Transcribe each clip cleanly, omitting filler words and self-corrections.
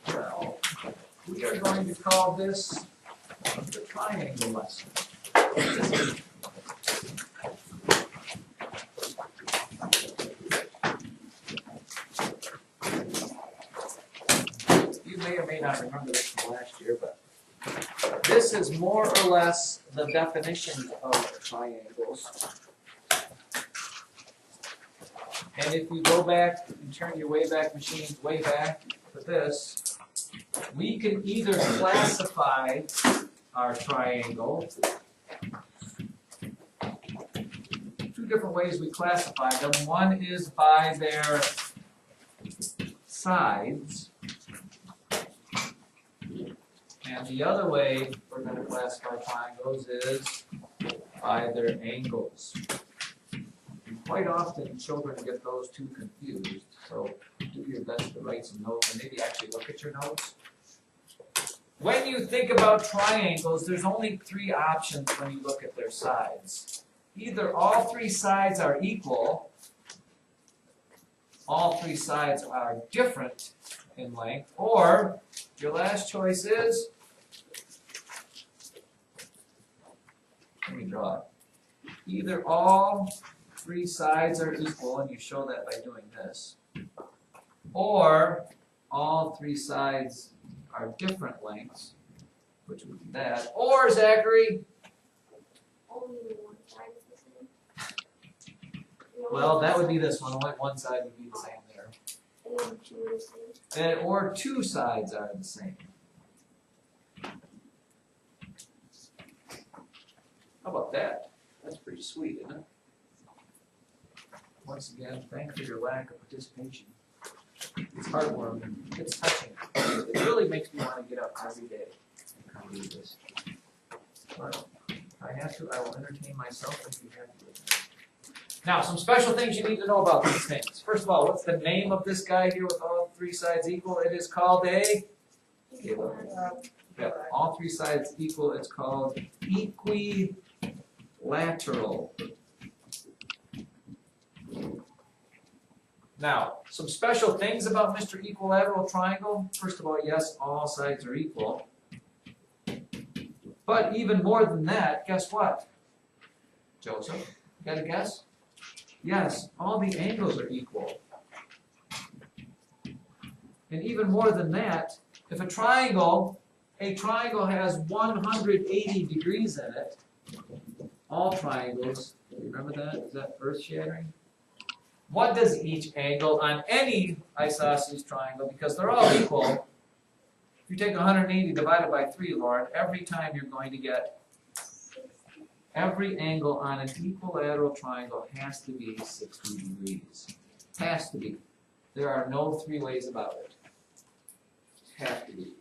Well, we are going to call this the triangle lesson. You may or may not remember this from last year, but this is more or less the definition of triangles. And if you go back and turn your Wayback Machines way back to this, we can either classify our triangle. Two different ways we classify them. One is by their sides, and the other way we're going to classify triangles is by their angles. And quite often children get those two confused, so do your best to write some notes and maybe actually look at your notes. When you think about triangles, there's only three options when you look at their sides. Either all three sides are equal, all three sides are different in length, or your last choice is, let me draw it. Either all three sides are equal, and you show that by doing this, or all three sides are different lengths, which would be that, or Zachary, only one side is the same. well, that would be this one. Only one side would be the same there. And then two are the same. Or two sides are the same. How about that? That's pretty sweet, isn't it? Once again, thanks for your lack of participation. It's heartwarming. It's touching. It really makes me want to get up every day and come do this. But if I have to, I will entertain myself if you have to. Now, some special things you need to know about these things. First of all, what's the name of this guy here with all three sides equal? It is called a... Yeah, all three sides equal. It's called equilateral. Now, some special things about Mr. Equilateral Triangle. First of all, yes, all sides are equal. But even more than that, guess what? Joseph, you got a guess? Yes, all the angles are equal. And even more than that, if a triangle has 180 degrees in it, all triangles, remember that? Is that earth-shattering? What does each angle on any isosceles triangle, because they're all equal, if you take 180 divided by 3, Lauren, every time you're going to get, every angle on an equilateral triangle has to be 60 degrees. Has to be. There are no three ways about it. Have to be.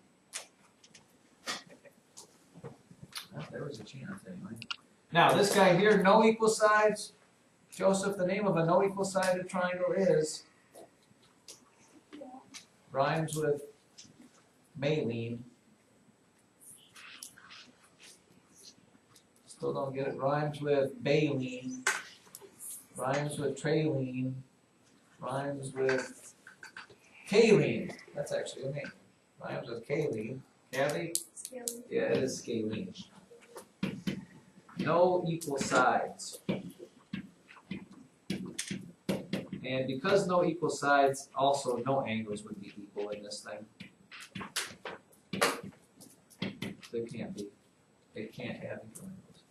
Well, there was a chance anyway. Now, this guy here, no equal sides. Joseph, the name of a no equal sided triangle is, rhymes with Maylene. Still don't get it. Rhymes with Baleen. Rhymes with Traylene. Rhymes with Kayleen. That's actually a name. Rhymes with Kayleen. Kathy? Scalene. Yeah, it is Scalene. No equal sides. And because no equal sides, also no angles would be equal in this thing. They can't be. They can't have equal angles.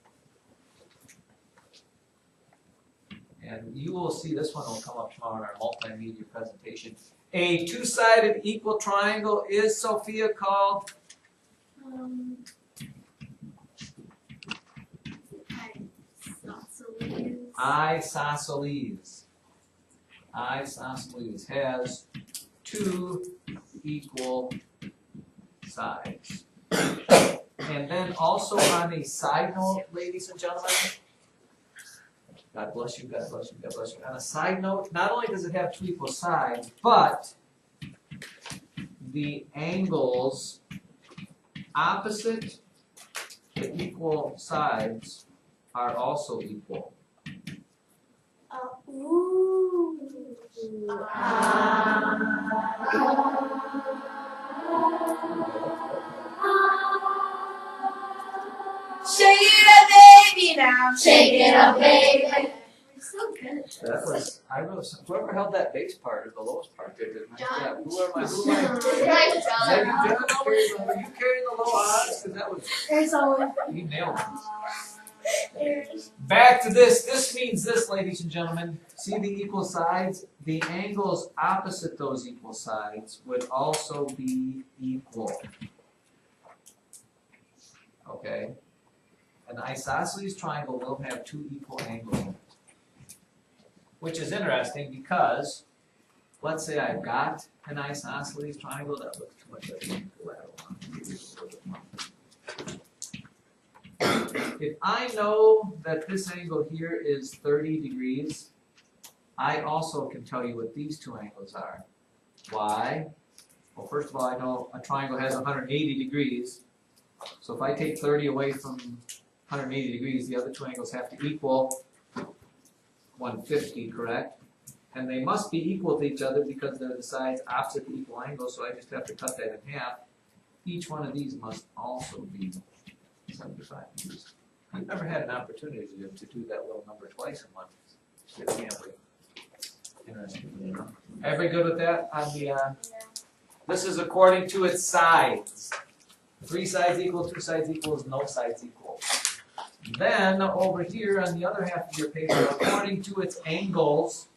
And you will see this one will come up tomorrow in our multimedia presentation. A two-sided equal triangle is, Sophia, called? Isosceles. Isosceles has two equal sides. And then also on a side note, ladies and gentlemen, God bless you, God bless you, God bless you. On a side note, not only does it have two equal sides, but the angles opposite the equal sides are also equal. Ooh. shake it up, baby. We're so good. That was, I wrote some, whoever held that bass part or the lowest part did a nice job. Who am I? Right, Is that you, John? Were you carrying the low odds? Because that was, There's always. you nailed it. Back to this. This means this, ladies and gentlemen. See the equal sides? The angles opposite those equal sides would also be equal. Okay? An isosceles triangle will have two equal angles in it. Which is interesting because, let's say I've got an isosceles triangle. That looks too much like an equilateral. If I know that this angle here is 30 degrees, I also can tell you what these two angles are. Why? Well, first of all, I know a triangle has 180 degrees. So if I take 30 away from 180 degrees, the other two angles have to equal 150, correct? And they must be equal to each other because they're the sides opposite the equal angle, so I just have to cut that in half. Each one of these must also be 75 degrees. I've never had an opportunity to do that little number twice in one. Interesting. Everybody good with that? On the, this is according to its sides. 3 sides equal, 2 sides equals, no sides equal. Then over here on the other half of your paper, according to its angles,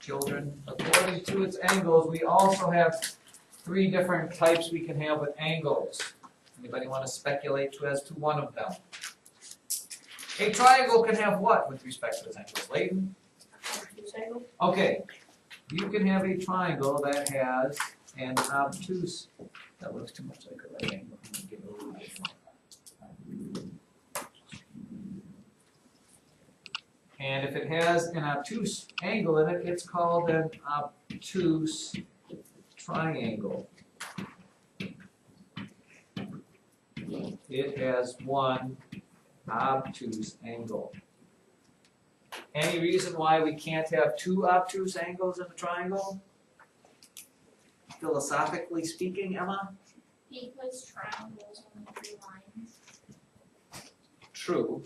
children, according to its angles, we also have 3 different types we can have with angles. Anybody want to speculate as to one of them? A triangle can have what with respect to its angles? Layton? Okay, you can have a triangle that has an obtuse. That looks too much like a right angle. I'm gonna give it a little bit more. And if it has an obtuse angle in it, it's called an obtuse triangle. It has one obtuse angle. Any reason why we can't have 2 obtuse angles in a triangle? Philosophically speaking, Emma? Because triangles only 3 lines. True.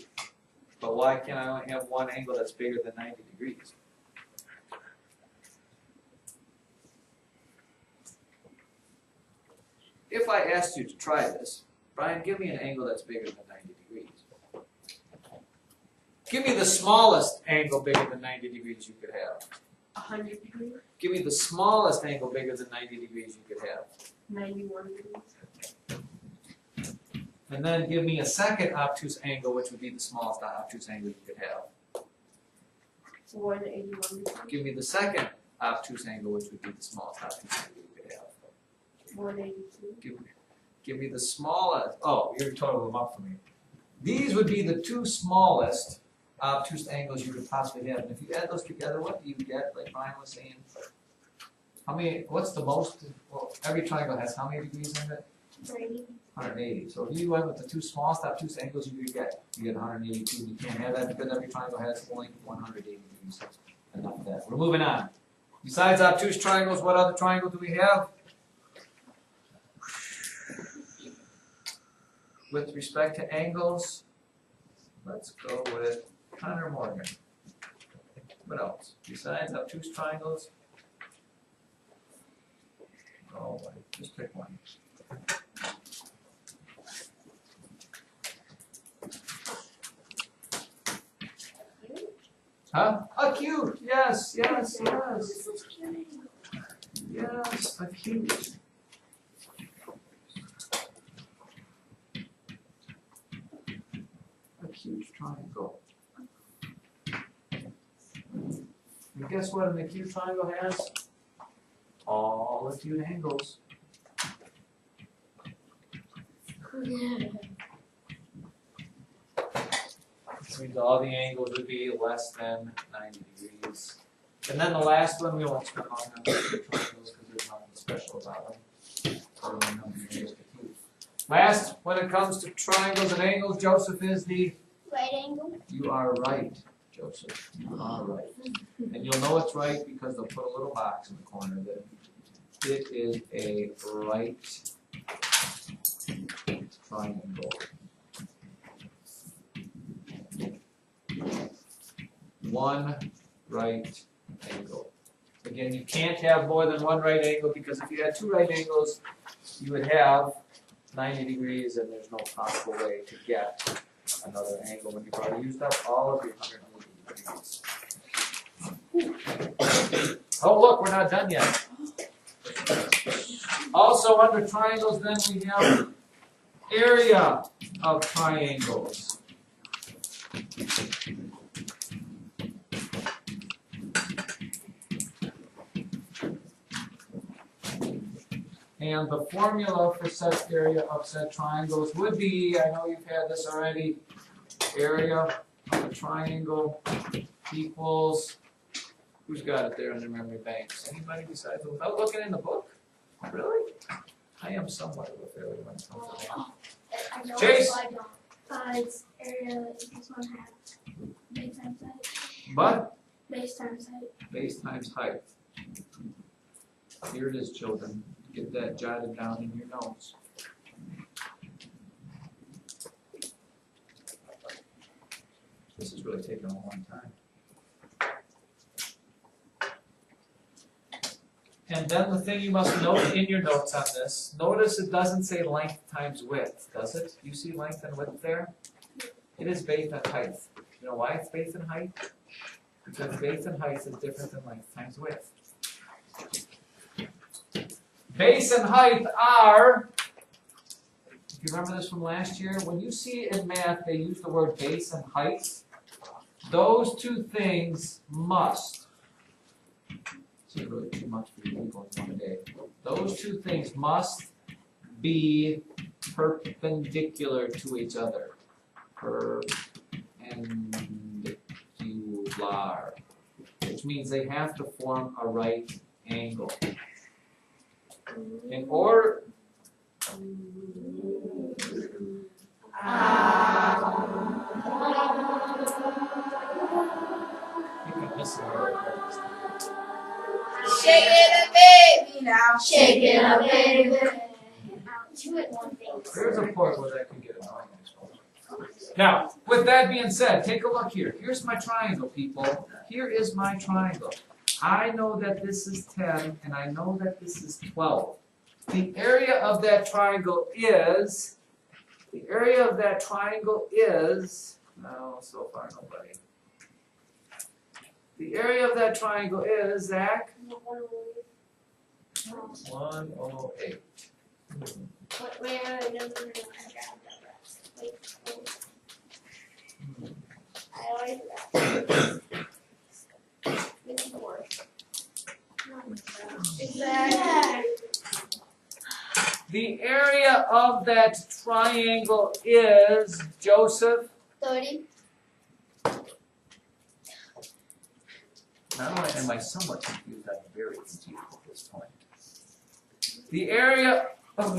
But why can't I only have one angle that's bigger than 90 degrees? If I asked you to try this, Brian, give me an angle that's bigger than 90 degrees. Give me the smallest angle bigger than 90 degrees you could have. 100 degrees. Give me the smallest angle bigger than 90 degrees you could have. 91 degrees. And then give me a second obtuse angle, which would be the smallest obtuse angle you could have. 181 degrees. Give me the second obtuse angle, which would be the smallest obtuse angle you could have. 182. Give me the smallest. Oh, you're totaling them up for me. These would be the 2 smallest obtuse angles you could possibly have. And if you add those together, what do you get? Like Brian was saying. How many? What's the most? Well, every triangle has how many degrees in it? 180. So if you went with the 2 smallest obtuse angles, you get 182. You can't have that because every triangle has only 180 degrees. Enough of that. We're moving on. Besides obtuse triangles, what other triangle do we have? With respect to angles, let's go with Connor Morgan. What else? Besides obtuse triangles? Oh boy, just pick one. Huh? Acute! Yes, yes, yes. Yes, acute. Acute triangle. And guess what an acute triangle has? All acute angles. Which means all the angles would be less than 90 degrees. And then the last one, we won't spend long on acute triangles because there's nothing special about them. Last, when it comes to triangles and angles, Joseph is the Right angle. You are right, Joseph. You are right. And you'll know it's right because they'll put a little box in the corner that it is a right triangle. one right angle. Again, you can't have more than one right angle because if you had two right angles, you would have 90 degrees and there's no possible way to get another angle when you've already used up all of your 180 degrees. Oh look, we're not done yet. Also under triangles then we have area of triangles. And the formula for such area of said triangles would be, I know you've had this already, area of a triangle equals, who's got it there in their memory banks? Anybody besides without looking in the book? Really? I am somewhat of a failure when it comes to that. I know Chase. if I don't. It's area equals 1/2 base times height. But Base times height. base times height. Here it is, children. Get that jotted down in your notes. This is really taking a long time. And then the thing you must note in your notes on this, notice it doesn't say length times width, does it? You see length and width there? It is based on height. You know why it's based on height? Because base and height is different than length times width. Base and height are, if you remember this from last year, when you see in math they use the word base and height, those two things must, this is really too much for you people in one day, those two things must be perpendicular to each other. Perpendicular, which means they have to form a right angle. In order, you can miss the word. Shake it up, baby, now. Shake it up, baby. Two at one thing. There's a point where that can get annoying. Now, with that being said, take a look here. Here's my triangle, people. Here is my triangle. I know that this is 10, and I know that this is 12. The area of that triangle is, no, so far nobody. The area of that triangle is, Zach? 108. I always forgot. Exactly. The area of that triangle is, Joseph? 30. Not only am I somewhat confused, I'm very confused at this point. The area of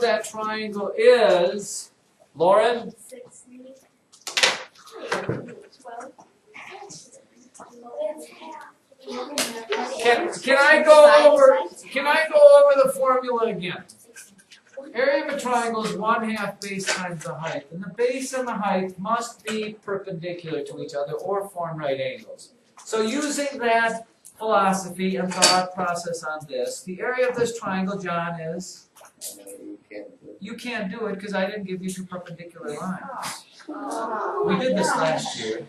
that triangle is, Lauren? 60. 12. Can I go over the formula again? Area of a triangle is 1/2 base times the height, and the base and the height must be perpendicular to each other or form right angles. So using that philosophy and thought process on this, the area of this triangle, John, is? You can't do it because I didn't give you two perpendicular lines. We did this last year.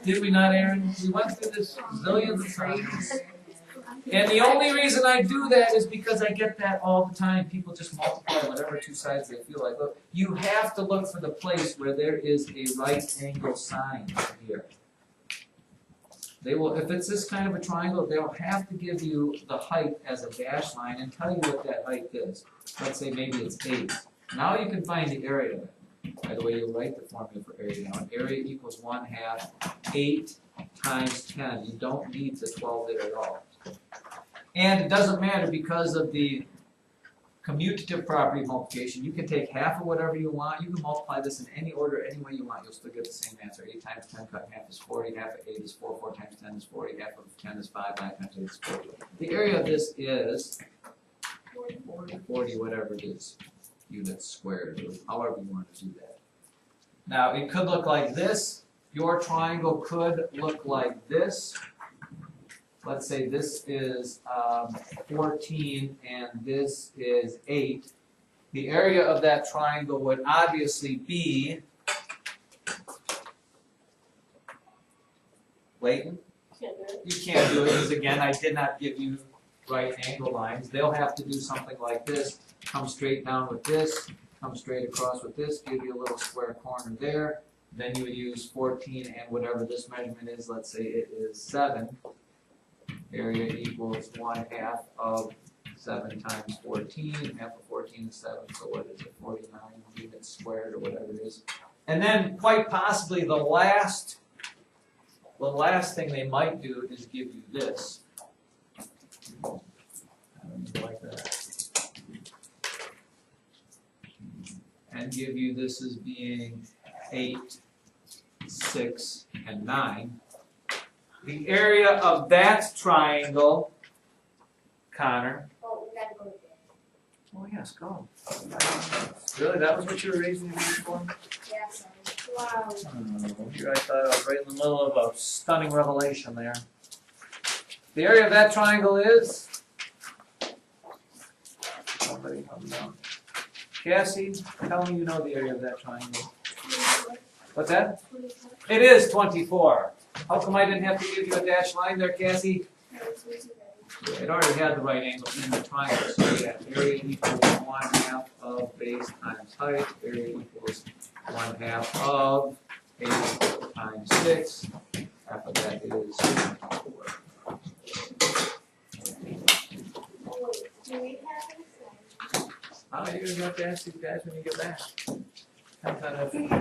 Did we not, Aaron? We went through this zillions of times. And the only reason I do that is because I get that all the time. People just multiply whatever two sides they feel like. Look, you have to look for the place where there is a right angle sign here. They will, if it's this kind of a triangle, they'll have to give you the height as a dashed line and tell you what that height is. Let's say maybe it's 8. Now you can find the area of it. By the way, you'll write the formula for area now. Area equals 1/2, 8 times 10. You don't need the 12 there at all. And it doesn't matter because of the commutative property of multiplication. You can take half of whatever you want. You can multiply this in any order, any way you want. You'll still get the same answer. 8 times 10 cut in half is 40. Half of 8 is 4. 4 times 10 is 40. Half of 10 is 5. 9 times 8 is 40. The area of this is 40, whatever it is, units squared, or however you want to do that. Now, it could look like this. Your triangle could look like this. Let's say this is 14 and this is 8. The area of that triangle would obviously be, Layton? You can't do it because, again, I did not give you right angle lines. They'll have to do something like this. Come straight down with this. Come straight across with this. Give you a little square corner there. Then you would use 14 and whatever this measurement is. Let's say it is 7. Area equals 1/2 of 7 times 14. Half of 14 is 7. So what is it? 49 units squared or whatever it is. And then quite possibly the last thing they might do is give you this. Like that. And give you this as being 8, 6, and 9. The area of that triangle, Connor. Oh, we gotta go to bed. Oh yes, go. Really, that was what you were raising your hand for? Yeah, sorry. Wow. Here I thought I was right in the middle of a stunning revelation there. The area of that triangle is. Somebody come down. Cassie, tell me you know the area of that triangle. What's that? 24. It is 24. How come I didn't have to give you a dashed line there, Cassie? It already had the right angle in the triangle. So yeah, area equals 1/2 of base times height. Area equals 1/2 of 8 times 6. Half of that is 24. Do we have Oh, you're gonna have to ask these guys when you get back.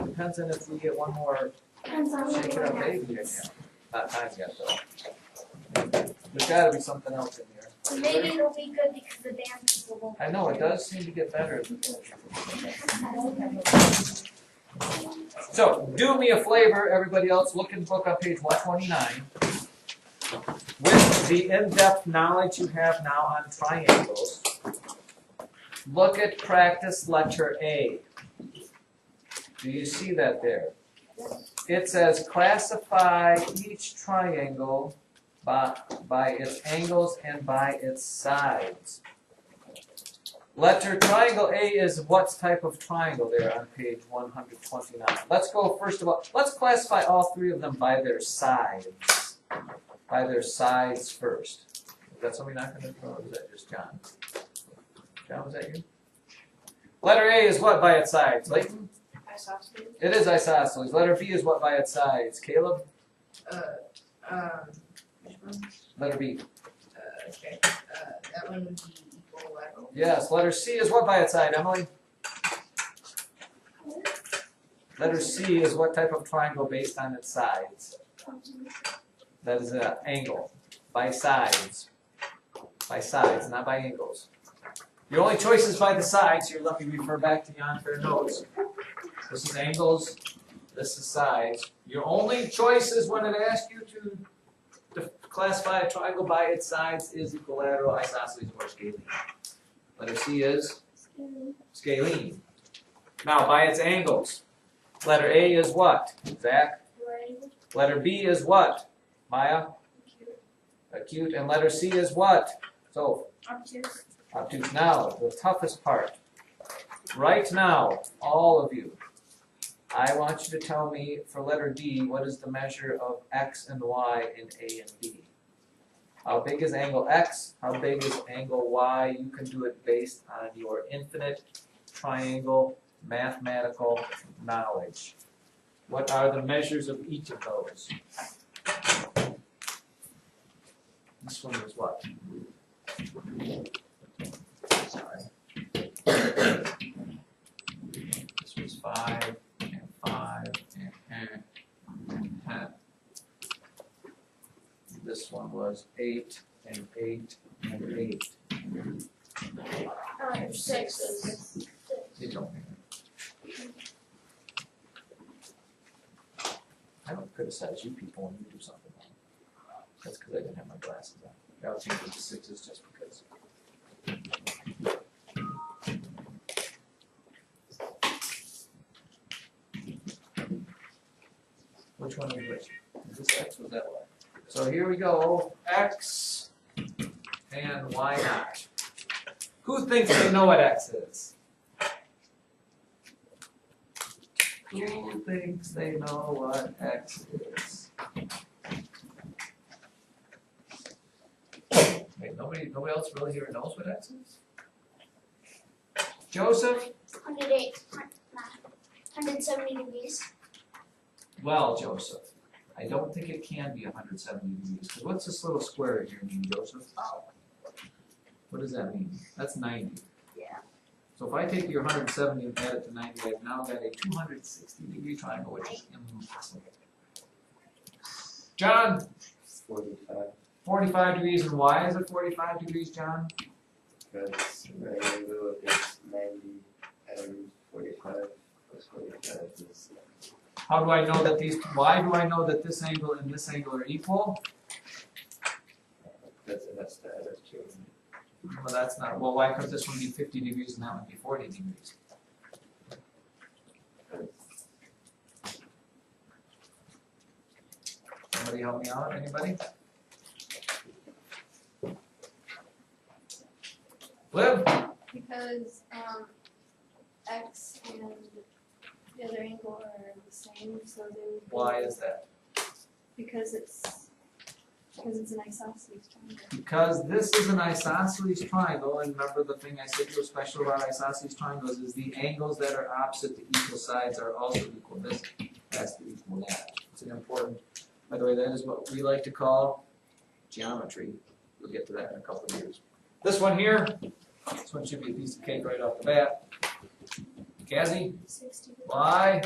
Depends on if we get one more shake it up baby in here. Not time yet though. There's gotta be something else in here. Maybe it'll be good because the dance will. I know, it does seem to get better. So, do me a favor, everybody else, look in the book on page 129. With the in-depth knowledge you have now on triangles, look at practice letter A. Do you see that there? It says classify each triangle by its angles and by its sides. Letter triangle A is what type of triangle there on page 129? Let's go first of all, let's classify all three of them by their sides. By their sides first. Is that somebody knocking on the door, or was that just John? John, was that you? Letter A is what by its sides? Layton? Isosceles. It is isosceles. Letter B is what by its sides? Caleb? Which one? Letter B. Okay. That one would be equilateral. Yes. Letter C is what by its side? Emily? Letter C is what type of triangle based on its sides? That is an angle. By sides. By sides, not by angles. Your only choice is by the sides. Here, let me refer back to the unfair notes. This is angles. This is sides. Your only choices when it asks you to classify a triangle by its sides is equilateral, isosceles, or scalene. Letter C is scalene. Now, by its angles. Letter A is what? Zach? Letter B is what? Maya? Acute. And letter C is what? So, obtuse. Now, the toughest part. Right now, all of you, I want you to tell me for letter D, what is the measure of x and y in A and B? How big is angle x? How big is angle y? You can do it based on your infinite triangle mathematical knowledge. What are the measures of each of those? This one was what? Sorry. This was 5 and 5 and 10. This one was 8 and 8 and 8. 6. You don't hear. I don't criticize you people when you do something wrong. That's because I didn't have my glasses on. I'll change it to 6s just because. this x? Was that y? So here we go. X and y naught. Who thinks they know what x is? Who thinks they know what x is? Wait, nobody else really here knows what x is? Joseph? 170 degrees. Well, Joseph, I don't think it can be 170 degrees. 'Cause what's this little square here mean, Joseph? What does that mean? That's 90. Yeah. So if I take your 170 and add it to 90, I've now got a 260-degree triangle, which is impossible. John? 45. 45 degrees, and why is it 45 degrees, John? Because right angle is 90 and 45 plus 45 is. How do I know that why do I know that this angle and this angle are equal? That's the other two. Well, that's not, well, why could this one be 50 degrees and that one be 40 degrees? Somebody help me out, anybody? Liv? Because x and the other angle are the same, so they would be. Why is that? Because it's an isosceles triangle. Because this is an isosceles triangle, and remember the thing I said was special about isosceles triangles is the angles that are opposite to equal sides are also equal. This has to equal that. It's an important, by the way, that is what we like to call geometry. We'll get to that in a couple of years. This one here, this one should be a piece of cake right off the bat. Cassie? 60 degrees. Why?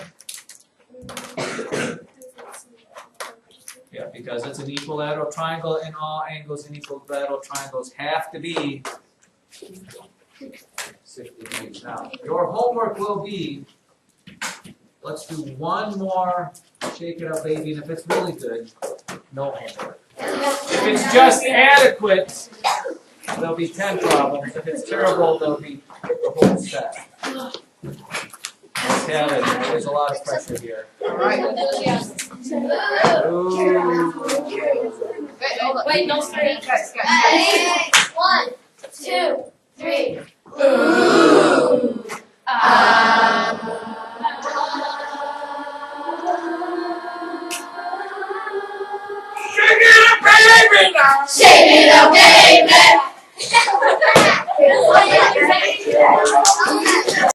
Yeah, because it's an equilateral triangle and all angles in equilateral triangles have to be 60 degrees. Now, your homework will be, let's do one more Shake It Up Baby, and if it's really good, no homework. If it's just adequate, there'll be 10 problems. If it's terrible, there'll be the whole set. Kevin, there's a lot of pressure here. Wait, don't start it. Guys. 1, 2, 3. Shake it up, baby!